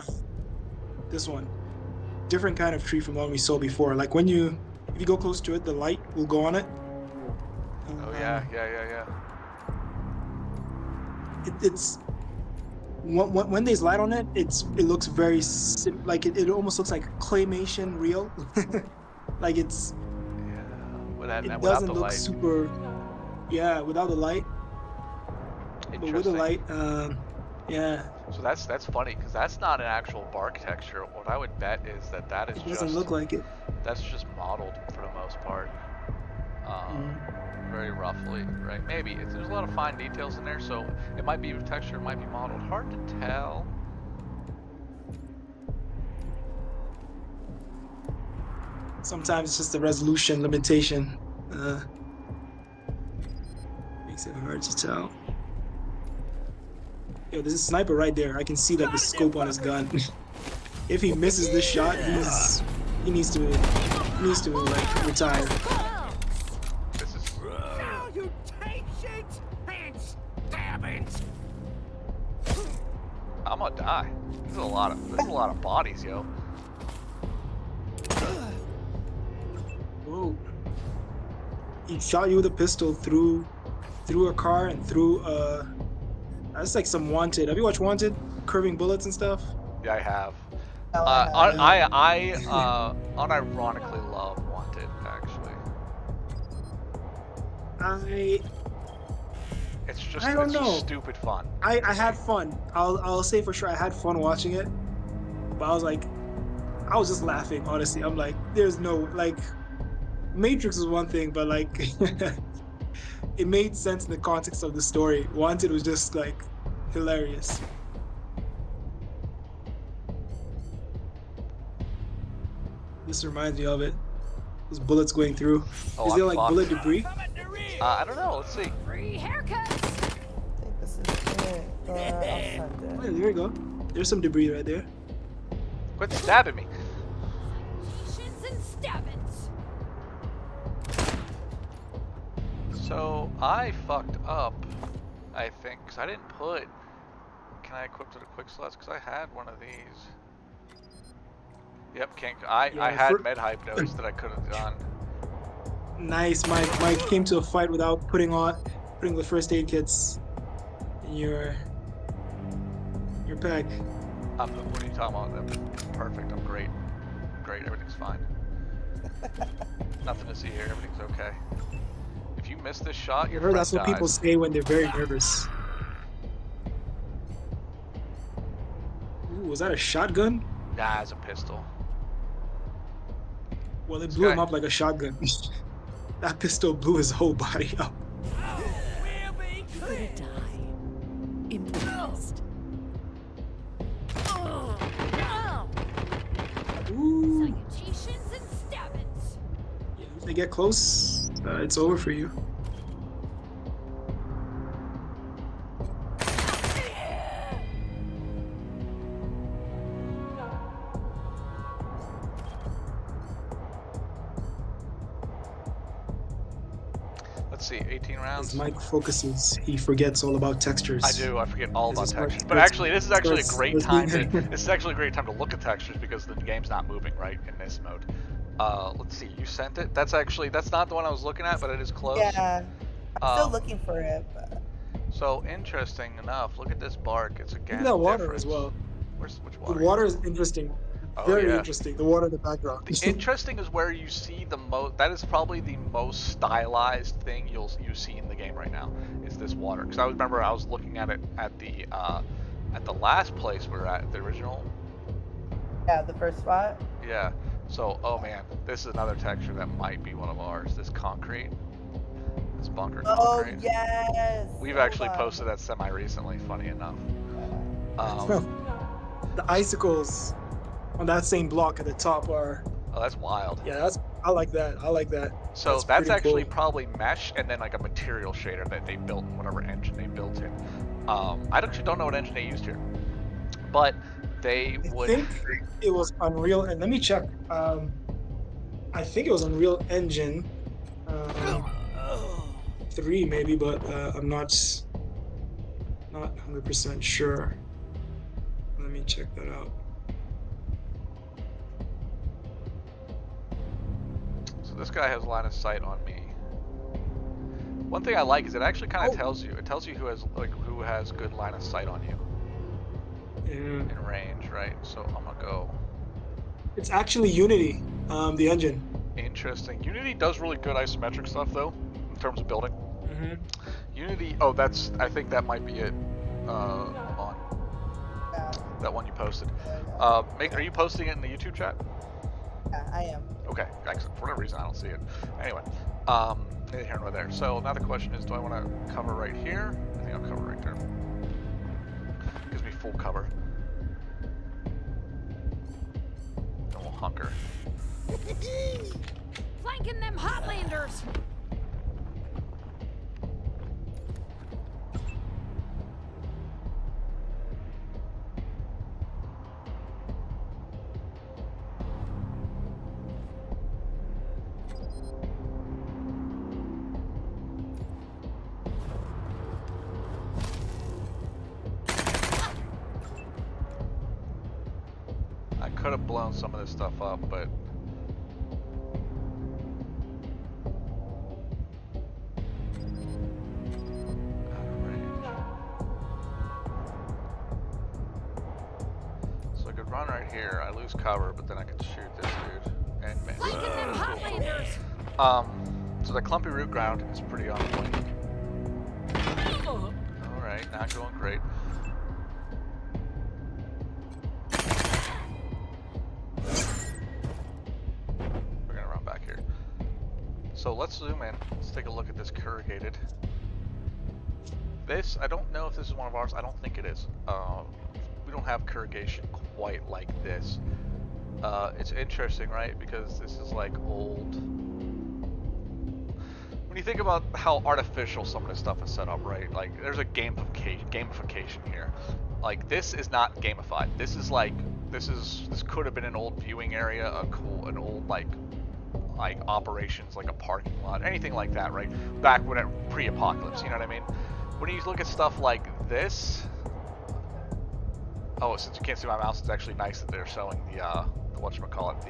This one. Different kind of tree from the one we saw before. Like if you go close to it, the light will go on it. Oh yeah. It's when there's light on it, it looks very like it almost looks like claymation real. Like it's. Yeah. It without doesn't the look light. super. Yeah, without the light. But with the light, yeah. So that's funny because that's not an actual bark texture. What I would bet is that is It just. doesn't look like it. That's just modeled for the most part. Very roughly, right? Maybe there's a lot of fine details in there, so it might be texture, it might be modeled. Hard to tell. Sometimes it's just a resolution limitation. Makes it hard to tell. Yo, there's a sniper right there. I can see like the scope on his gun. If he misses this shot, he needs to like retire. This is Salutations and stabbings. I'm gonna die. This is a lot of bodies, yo. Whoa. He shot you with a pistol through a car and through that's like some Wanted. Have you watched Wanted? Curving bullets and stuff? Yeah, I have. Oh, I have. I unironically love Wanted, actually. I don't it's know. just stupid fun. I had fun. I'll say for sure I had fun watching it. But I was just laughing, honestly. I'm like, there's no like Matrix was one thing, but like it made sense in the context of the story. Wanted was just like hilarious. This reminds me of it. Those bullets going through. Oh, Is there I'm like fucked. bullet debris? I don't know. Let's see. Free haircuts. I think this is it. I'll send Oh, it. yeah, there you go. There's some debris right there. Quit stabbing me. Salutations and stabbings. So I fucked up, I think, because I didn't put. Can I equip to the quick slots? Because I had one of these. Yep, can't. I Yeah, had med hype notes that I could have done. Nice, Mike. Mike came to a fight without putting the first aid kits in your pack. What are you talking about? I'm perfect. I'm great. Great. Everything's fine. Nothing to see here. Everything's okay. If you miss this shot, I your heard friend that's what dies. people say when they're very nervous. Ooh, was that a shotgun? Nah, it's a pistol. Well, it This blew guy- him up like a shotgun. That pistol blew his whole body up. We'll be You're gonna die in the nest. Ooh. salutations and stabbings. Yeah, if they get close, it's over for you. Let's see, 18 rounds. As Mike focuses, he forgets all about textures. I do. I forget all about This is what- textures. But actually, this is actually a starts- great starts time to. being- This is actually a great time to look at textures because the game's not moving right in this mode. Let's see. You sent it. That's not the one I was looking at, but it is close. Yeah. I'm still Um, looking for it. But... So interesting enough, look at this bark. It's a Look gas at that water difference. as well. Which The water? water is interesting. Oh, Very yeah. interesting. The water in the background. The interesting is where you see the most. That is probably the most stylized thing you see in the game right now. Is this water? Because I remember I was looking at it at the last place we were at, the original. Yeah, the first spot. Yeah. So, oh man, this is another texture that might be one of ours. This concrete. This bunker Oh, concrete. yes. We've Hold actually on. posted that semi-recently, funny enough. The icicles on that same block at the top are. Oh, that's wild. Yeah, I like that. I like that. So that's pretty actually cool. probably mesh and then like a material shader that they built in whatever engine they built in. I actually don't know what engine they used here, but they I would. think it was Unreal, and let me check. I think it was Unreal Engine 3 maybe, but I'm not 100% sure. Let me check that out. So this guy has line of sight on me. One thing I like is it actually kind of Oh. tells you. It tells you who has good line of sight on you Yeah. in range, right? So I'm gonna go. It's actually Unity, the engine. Interesting. Unity does really good isometric stuff though, in terms of building. Mm-hmm. Unity. Oh, I think that might be it. On Yeah, that one you posted. yeah, Are you posting it in the YouTube chat? yeah, I am. Okay, excellent. For whatever reason, I don't see it. Anyway, neither here nor there. So now the question is, do I want to cover right here? I think I'll cover right there. Gives me full cover. Then we'll hunker. Flanking them Hotlanders. I could have blown some of this stuff up, but run right here, I lose cover, but then I can shoot this dude and miss. Flanking them Hotlanders! So the clumpy root ground is pretty on point. Alright, not going great. We're gonna run back here. So let's zoom in. Let's take a look at this corrugated. This, I don't know if this is one of ours. I don't think it is. We don't have corrugation quite like this. It's interesting, right? Because this is like old. When you think about how artificial some of this stuff is set up, right? Like, there's a gamification here. Like, this is not gamified. This is like, this could have been an old viewing area, an old like operations, like a parking lot, anything like that, right? Back when pre-apocalypse, you know what I mean? When you look at stuff like this, oh, since you can't see my mouse, it's actually nice that they're showing the whatchamacallit,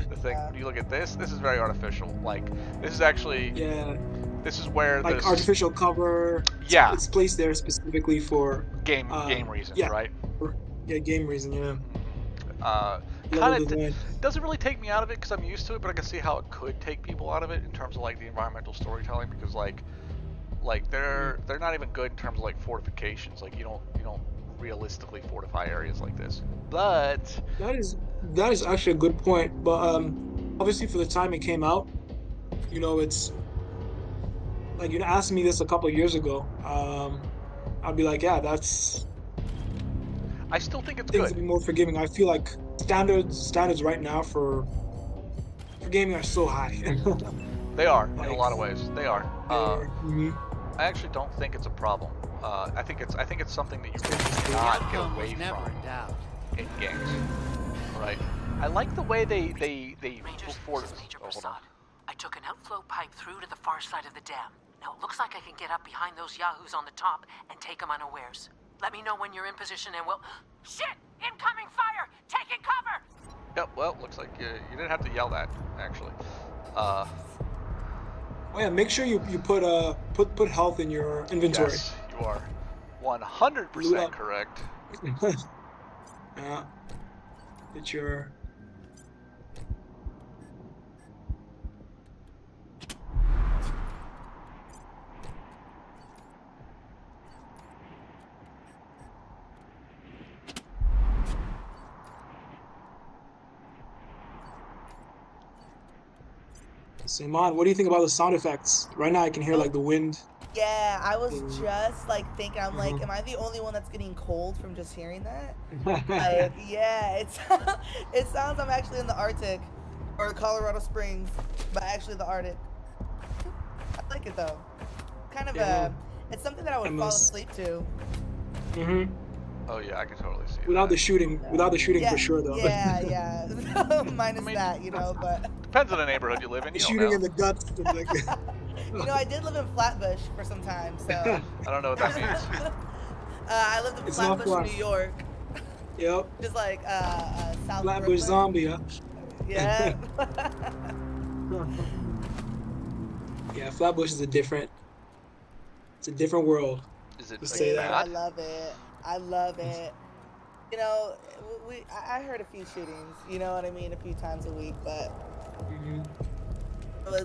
the thing. When you look at this is very artificial. Like, this is actually, this is where like this artificial cover. Yeah, it's placed there specifically for game reasons, right? Yeah, game reason. Yeah. Kind of doesn't really take me out of it because I'm used to it, but I can see how it could take people out of it in terms of like the environmental storytelling, because like they're not even good in terms of like fortifications. Like you don't realistically fortify areas like this. But that is actually a good point. But obviously for the time it came out, it's like asked me this a couple of years ago. I'd be like, yeah, that's. I still think it's things good. To be more forgiving. I feel like standards right now for gaming are so high. They are in a lot of ways. They are. Mhm. I actually don't think it's a problem. I think it's something that you really cannot get away from in games, right? I like the way they Rangers, forward. this is Major Oh, hold on. Prasad. I took an outflow pipe through to the far side of the dam. Now it looks like I can get up behind those yahoos on the top and take them unawares. Let me know when you're in position and we'll... Shit! Incoming fire! Taking cover! Yep. Well, looks like you didn't have to yell that actually. Oh yeah, make sure you put health in your inventory. Yes, you are 100% correct. Yeah. Get your. So, Iman, what do you think about the sound effects? Right now I can hear like the wind. Yeah, I was just like thinking, I'm like, am I the only one that's getting cold from just hearing that? Like, yeah, it sounds I'm actually in the Arctic or Colorado Springs, but actually the Arctic. I like it though. Kind of it's something that I would fall asleep to. Oh yeah, I can totally see without that. the shooting, for sure though. Yeah. Minus that, but depends on the neighborhood you live in. You shooting don't know. in the guts. Like, I did live in Flatbush for some time, so. I don't know what that means. I lived in Flatbush, New York. Yep. Just like South Flatbush zombie, huh? Yeah. Yeah, Flatbush is a different world. Is it Just say that. I love it. I love it. I heard a few shootings, you know what I mean, a few times a week, but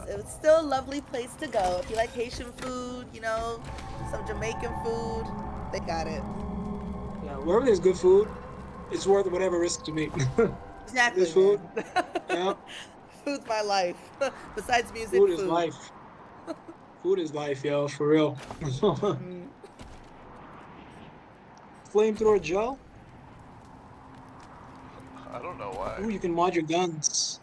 it was still a lovely place to go. If you like Haitian food, some Jamaican food, they got it. Yeah, wherever there's good food, it's worth whatever risk to me. Exactly. There's food. Yeah. Food's my life. Besides music, food is life. Food is life, yo, for real. Flamethrower gel? I don't know why. Ooh, you can mod your guns.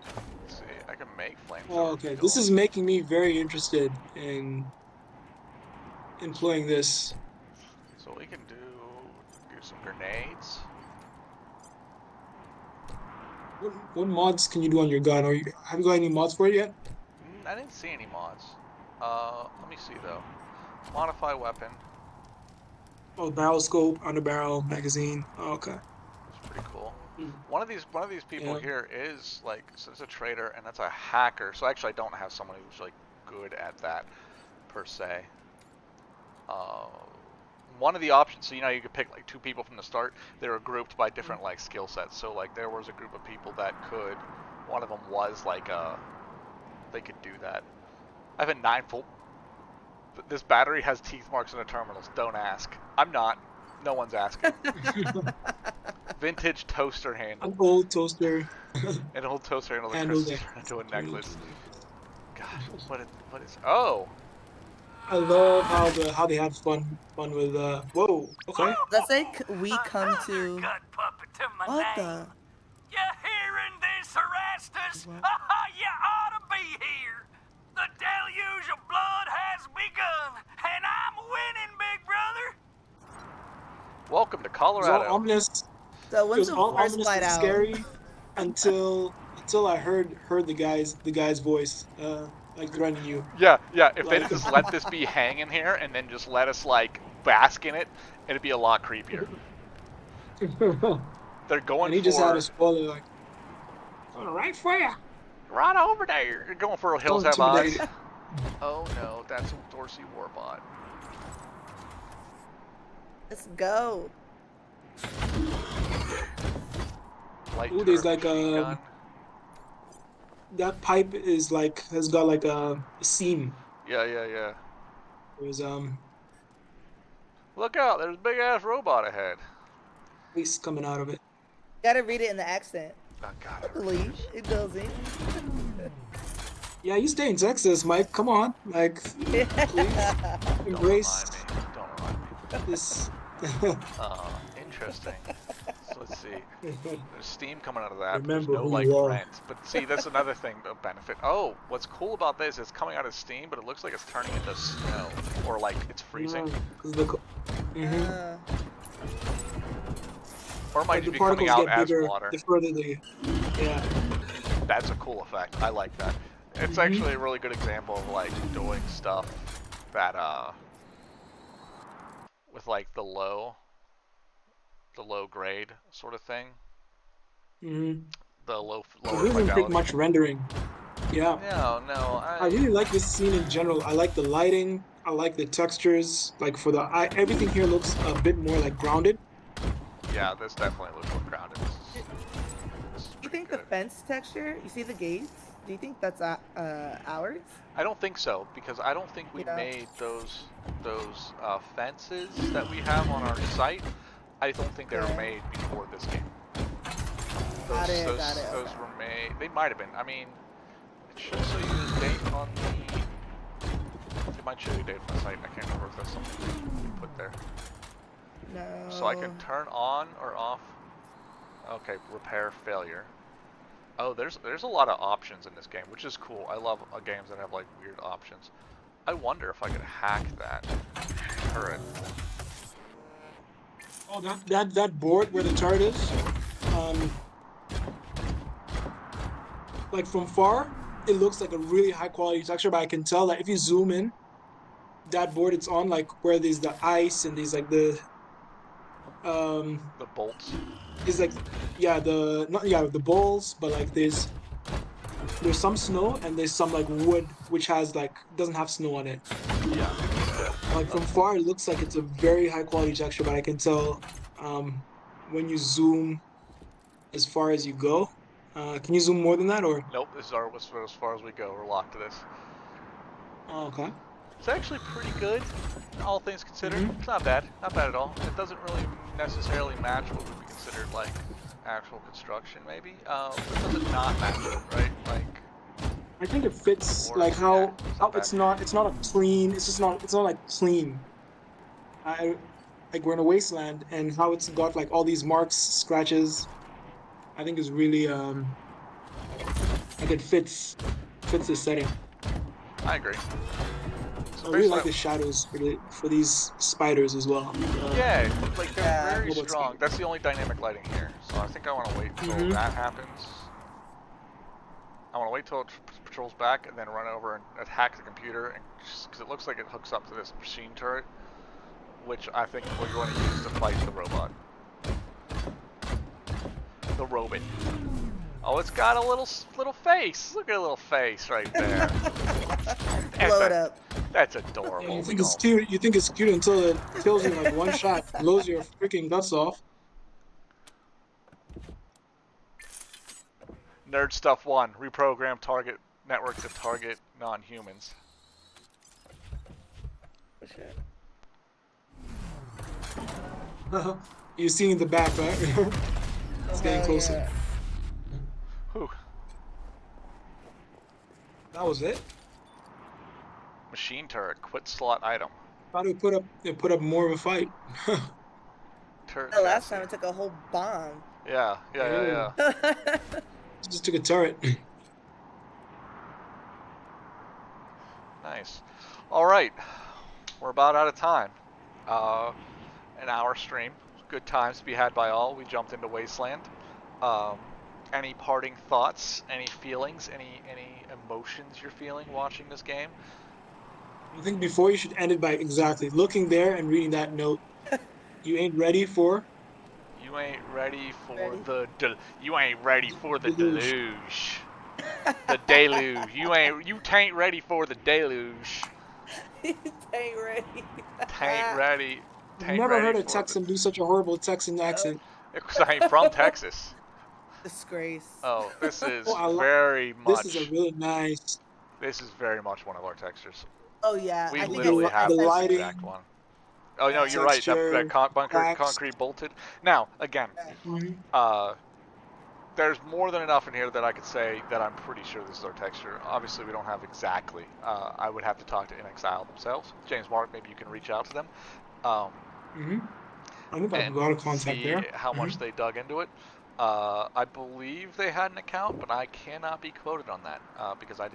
Let's see, I can make flamethrowers. Oh, okay. This is making me very interested in employing this. So we can do some grenades. What mods can you do on your gun? Have you got any mods for it yet? I didn't see any mods. Let me see though. Modify weapon. Oh, barrel scope, under barrel, magazine. Oh, okay. It's pretty cool. One of these people here is like, so it's a trader and that's a hacker. So actually I don't have someone who's like good at that per se. one of the options, so you could pick like 2 people from the start. They were grouped by different like skill sets. So like there was a group of people that could. One of them was like they could do that. I have a 9-volt. This battery has teeth marks in the terminals. Don't ask. I'm not. No one's asking. Vintage toaster handle. An old toaster. An old toaster handle that Handle Chris that- turned into a necklace. Gosh, what is? Oh. I love how they had fun with whoa, okay. Let's say we come to. Gut puppet to my What name. the? You hearing this, Erastus? What? You ought to be here. The deluge of blood has begun, and I'm winning, big brother. Welcome to It was all Colorado. ominous. So It when's was the all first ominous flight and out? scary until I heard the guy's voice like threatening you. Yeah. If they Like- just let this be hanging here and then just let us like bask in it, it'd be a lot creepier. They're going And he for just had a spoiler like, going right for you. right over there. They're going for Hills Don't Have Eyes. intimidate. Oh no, that's a Dorsey Warbot. Let's go. Light Ooh, there's turret like machine a gun. that pipe is like has got like a seam. Yeah. There's Look out! There's a big ass robot ahead. ice coming out of it. Gotta read it in the accent. Oh god. Believe it doesn't. Yeah, you stay in Texas, Mike. Come on, like please Don't embrace remind me. Don't remind me. this. Interesting. So let's see. There's steam coming out of that. But Remember there's no who like you are. rent. But see, that's another thing of benefit. Oh, what's cool about this is it's coming out of steam, but it looks like it's turning into snow, or like it's freezing, Mhm. or it might Like, just the be coming particles out get as bigger water. the further they. Yeah. That's a cool effect. I like that. It's actually a really good example of like doing stuff that with like the low grade sort of thing. Mhm. The lower It really didn't take fidelity. much rendering. Yeah. No. I really like this scene in general. I like the lighting. I like the textures. Like for everything here looks a bit more like grounded. Yeah, this definitely looks more grounded. This is You pretty think the good. fence texture? You see the gates? Do you think that's ours? I don't think so, because I don't think we Yeah. made those fences that we have on our site. I don't think they were Okay. made before this game. Got it, Those okay. were made. They might have been. I mean, it should show you the date on the. It might show you the date on the site. I can't remember if that's something we put there. No. So I can turn on or off. Okay, repair failure. Oh, there's a lot of options in this game, which is cool. I love games that have like weird options. I wonder if I could hack that turret. Oh, that board where the turret is. Like from far, it looks like a really high quality texture, but I can tell that if you zoom in, that board it's on, like where there's the ice and there's like the The bolts. is like the bowls, but like there's some snow and there's some like wood which has like doesn't have snow on it. Yeah. Like from far it looks like it's a very high quality texture, but I can tell when you zoom as far as you go. Can you zoom more than that or? Nope, this is as far as we go. We're locked to this. Oh, okay. It's actually pretty good, all things considered. Mhm. It's not bad at all. It doesn't really necessarily match what would be considered like actual construction, maybe. It doesn't not match it, right? Like, I think it fits Or- like yeah, how it's not it's not a clean, it's not like clean. Like we're in a wasteland and how it's got like all these marks, scratches, I think is really like it fits the setting. I agree. So I really basically- like the shadows for these spiders as well. Yeah, like they're Yeah. very Robots strong. can- That's the only dynamic lighting here. So I think I want to wait till Mhm. that happens. I want to wait till it patrols back and then run over and attack the computer, and because it looks like it hooks up to this machine turret, which I think we're going to use to fight the robot. The robot. Oh, it's got a little face. Look at a little face right there. Blow it up. That's Yeah, adorable. you think it's cute. You think it's cute until it kills you in like one shot, blows your freaking guts off. Nerd Stuff 1. Reprogram target network to target non-humans. For sure. You're seeing the back, right? It's getting Hell closer. yeah. Whew. That was it. Machine turret. Quit slot item. Thought it put up more of a fight. Turret The last chassis. time it took a whole bomb. Yeah. Just took a turret. Nice. All right. We're about out of time. An hour stream. Good times to be had by all. We jumped into Wasteland. Any parting thoughts? Any feelings? Any emotions you're feeling watching this game? I think before you should end it by exactly looking there and reading that note. You ain't ready for. You ain't ready for Ready? you ain't ready for the Deluge. deluge. The deluge. You tain't ready for the deluge. Ain't ready. Tain't ready. I've Tain't never ready heard a for Texan do such a horrible Texan accent. Because I ain't from Texas. Disgrace. Oh, this is Oh, very much. This is a really nice. This is very much one of our textures. Oh yeah. We I think literally have the this lighting, exact one. Oh no, you're right. texture, That cracks. concrete bolted. Now again, there's more than enough in here that I could say that I'm pretty sure this is our texture. Obviously, we don't have exactly. I would have to talk to InXile themselves. James Mark, maybe you can reach out to them. I think I have a lot of contact see there. how much they dug into it. I believe they had an account, but I cannot be quoted on that because I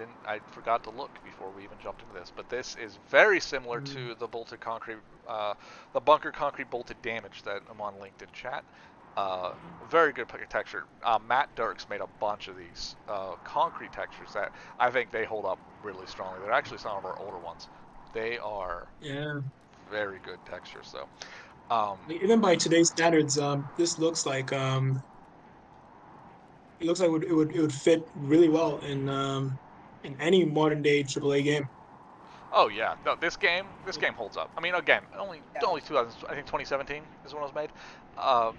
forgot to look before we even jumped into this. But this is very similar to the bolted concrete, the bunker concrete bolted damage that I'm on linked in chat. Very good texture. Matt Dirks made a bunch of these concrete textures that I think they hold up really strongly. They're actually some of our older ones. They are very good textures, though. Even by today's standards, this looks like it looks like it would fit really well in any modern day AAA game. Oh yeah, no, this game holds up. I mean, again, only 2000, I think 2017 is when it was made.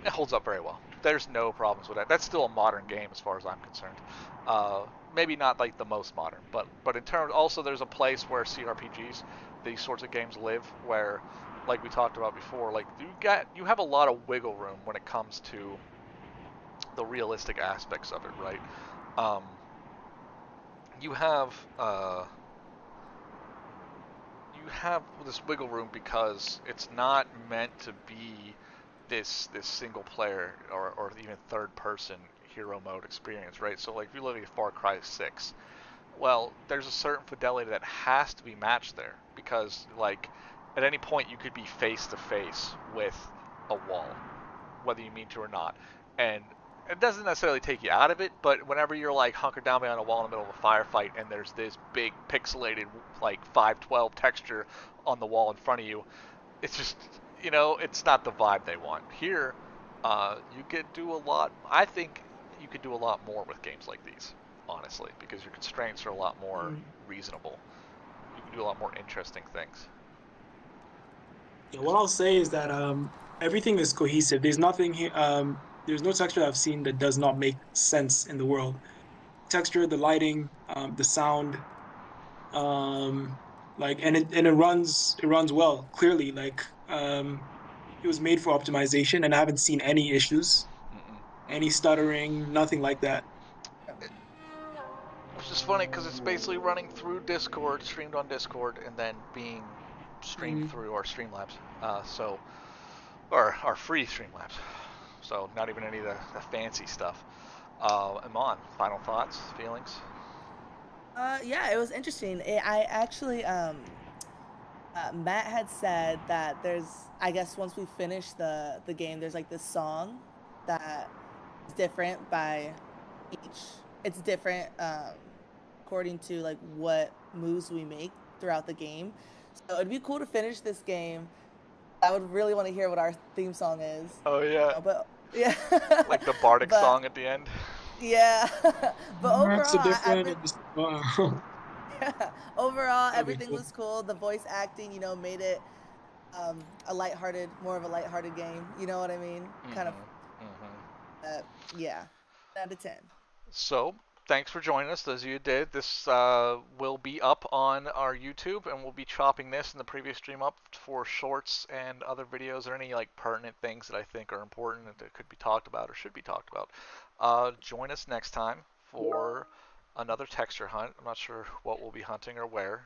It holds up very well. There's no problems with that. That's still a modern game as far as I'm concerned. Maybe not like the most modern, but in terms, also there's a place where CRPGs, these sorts of games live, where, like we talked about before, like you have a lot of wiggle room when it comes to the realistic aspects of it, right? You have this wiggle room because it's not meant to be this single player or even third person hero mode experience, right? So like if you look at Far Cry 6, well, there's a certain fidelity that has to be matched there because like at any point you could be face to face with a wall, whether you mean to or not, and it doesn't necessarily take you out of it, but whenever you're like hunkered down behind a wall in the middle of a firefight and there's this big pixelated like 512 texture on the wall in front of you, it's just, it's not the vibe they want. Here, you could do a lot. I think you could do a lot more with games like these, honestly, because your constraints are a lot more reasonable. You can do a lot more interesting things. Yeah, what I'll say is that everything is cohesive. There's nothing here. There's no texture I've seen that does not make sense in the world. Texture, the lighting, the sound, like, and it runs well. Clearly, like, it was made for optimization, and I haven't seen any issues, any stuttering, nothing like that. It's just funny because it's basically running through Discord, streamed on Discord, and then being streamed through our Streamlabs. Or our free Streamlabs. So not even any of the fancy stuff. Iman, final thoughts, feelings? Yeah, it was interesting. I actually, Matt had said that I guess once we finish the game, there's like this song that is different by each. It's different according to like what moves we make throughout the game. So it'd be cool to finish this game. I would really want to hear what our theme song is. Oh yeah. But yeah. Like the bardic song at the end. Yeah. But overall, Overall, That'd be everything cool. was cool. The voice acting, made it more of a lighthearted game. You know what I mean? Kind of, yeah, 10 out of 10. So, thanks for joining us, those of you who did. This will be up on our YouTube, and we'll be chopping this and the previous stream up for shorts and other videos, or any like pertinent things that I think are important that could be talked about or should be talked about. Join us next time for another texture hunt. I'm not sure what we'll be hunting or where.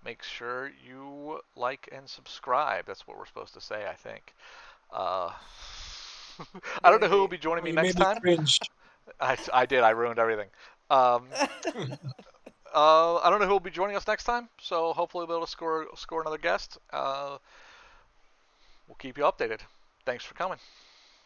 Make sure you like and subscribe. That's what we're supposed to say, I think. Uh, I don't know who will be joining Oh, me you made next me time. cringe. I did. I ruined everything. I don't know who will be joining us next time, so hopefully we'll be able to score another guest. We'll keep you updated. Thanks for coming.